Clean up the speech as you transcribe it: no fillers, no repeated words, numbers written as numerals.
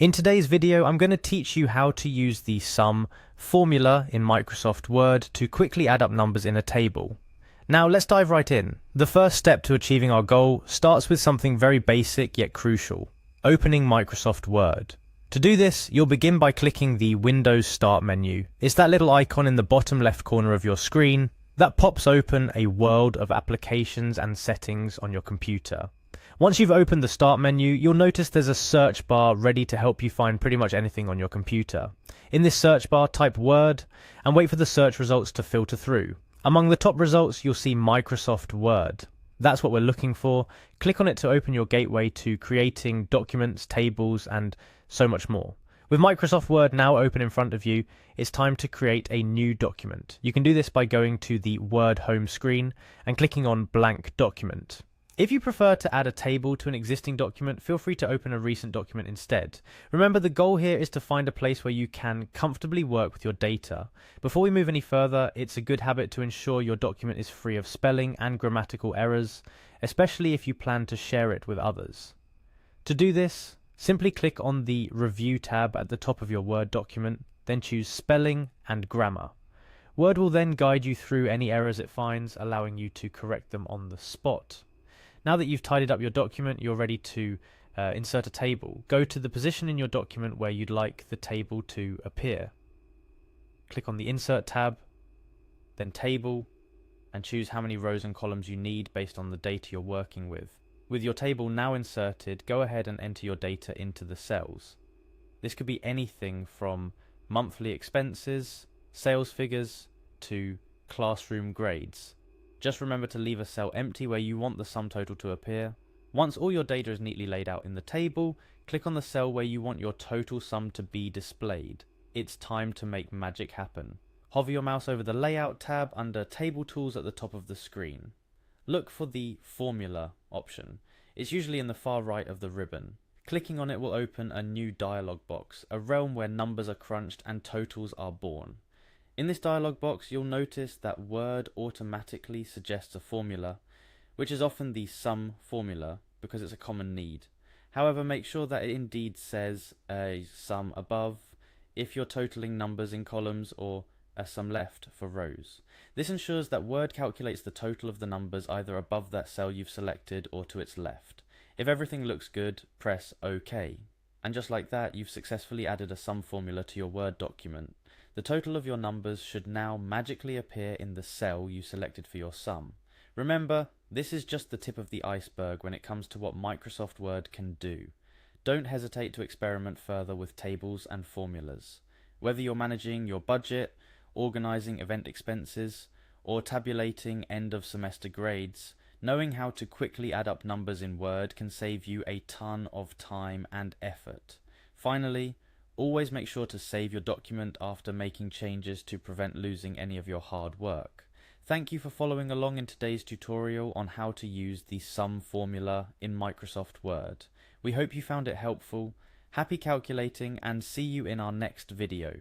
In today's video, I'm going to teach you how to use the sum formula in Microsoft Word to quickly add up numbers in a table. Now let's dive right in. The first step to achieving our goal starts with something very basic yet crucial: opening Microsoft Word. To do this, you'll begin by clicking the Windows Start menu. It's that little icon in the bottom left corner of your screen that pops open a world of applications and settings on your computer. Once you've opened the Start menu, you'll notice there's a search bar ready to help you find pretty much anything on your computer. In this search bar, type Word and wait for the search results to filter through. Among the top results, you'll see Microsoft Word. That's what we're looking for. Click on it to open your gateway to creating documents, tables, and so much more. With Microsoft Word now open in front of you, it's time to create a new document. You can do this by going to the Word home screen and clicking on Blank Document. If you prefer to add a table to an existing document, feel free to open a recent document instead. Remember, the goal here is to find a place where you can comfortably work with your data. Before we move any further, it's a good habit to ensure your document is free of spelling and grammatical errors, especially if you plan to share it with others. To do this, simply click on the Review tab at the top of your Word document, then choose Spelling and Grammar. Word will then guide you through any errors it finds, allowing you to correct them on the spot. Now that you've tidied up your document, you're ready to insert a table. Go to the position in your document where you'd like the table to appear. Click on the Insert tab, then Table, and choose how many rows and columns you need based on the data you're working with. With your table now inserted, go ahead and enter your data into the cells. This could be anything from monthly expenses, sales figures, to classroom grades. Just remember to leave a cell empty where you want the sum total to appear. Once all your data is neatly laid out in the table, click on the cell where you want your total sum to be displayed. It's time to make magic happen. Hover your mouse over the Layout tab under Table Tools at the top of the screen. Look for the Formula option. It's usually in the far right of the ribbon. Clicking on it will open a new dialog box, a realm where numbers are crunched and totals are born. In this dialog box, you'll notice that Word automatically suggests a formula, which is often the sum formula because it's a common need. However, make sure that it indeed says a sum above if you're totaling numbers in columns, or a sum left for rows. This ensures that Word calculates the total of the numbers either above that cell you've selected or to its left. If everything looks good, press OK. And just like that, you've successfully added a sum formula to your Word document. The total of your numbers should now magically appear in the cell you selected for your sum. Remember, this is just the tip of the iceberg when it comes to what Microsoft Word can do. Don't hesitate to experiment further with tables and formulas. Whether you're managing your budget, organizing event expenses, or tabulating end of semester grades, knowing how to quickly add up numbers in Word can save you a ton of time and effort. Finally, always make sure to save your document after making changes to prevent losing any of your hard work. Thank you for following along in today's tutorial on how to use the sum formula in Microsoft Word. We hope you found it helpful. Happy calculating, and see you in our next video.